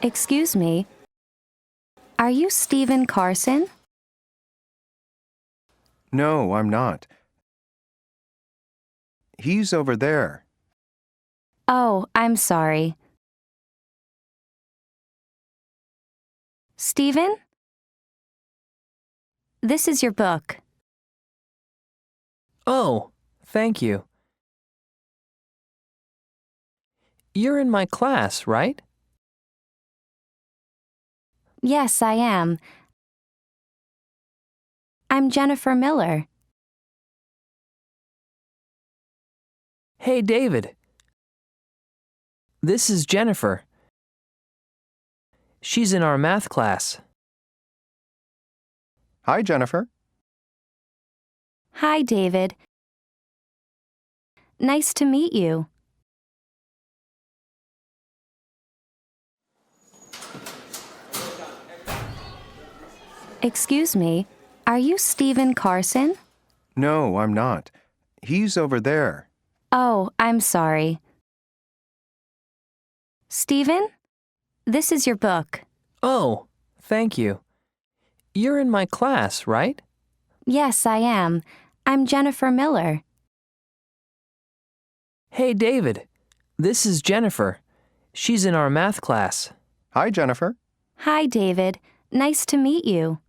Excuse me, are you Steven Carson? No, I'm not. He's over there. Oh, I'm sorry. Steven? This is your book. Oh, thank you. You're in my class, right? Yes, I am. I'm Jennifer Miller. Hey, David. This is Jennifer. She's in our math class. Hi, Jennifer. Hi, David. Nice to meet you. Excuse me, are you Steven Carson? No, I'm not. He's over there. Oh, I'm sorry. Steven? This is your book. Oh, thank you. You're in my class, right? Yes, I am. I'm Jennifer Miller. Hey, David. This is Jennifer. She's in our math class. Hi, Jennifer. Hi, David. Nice to meet you.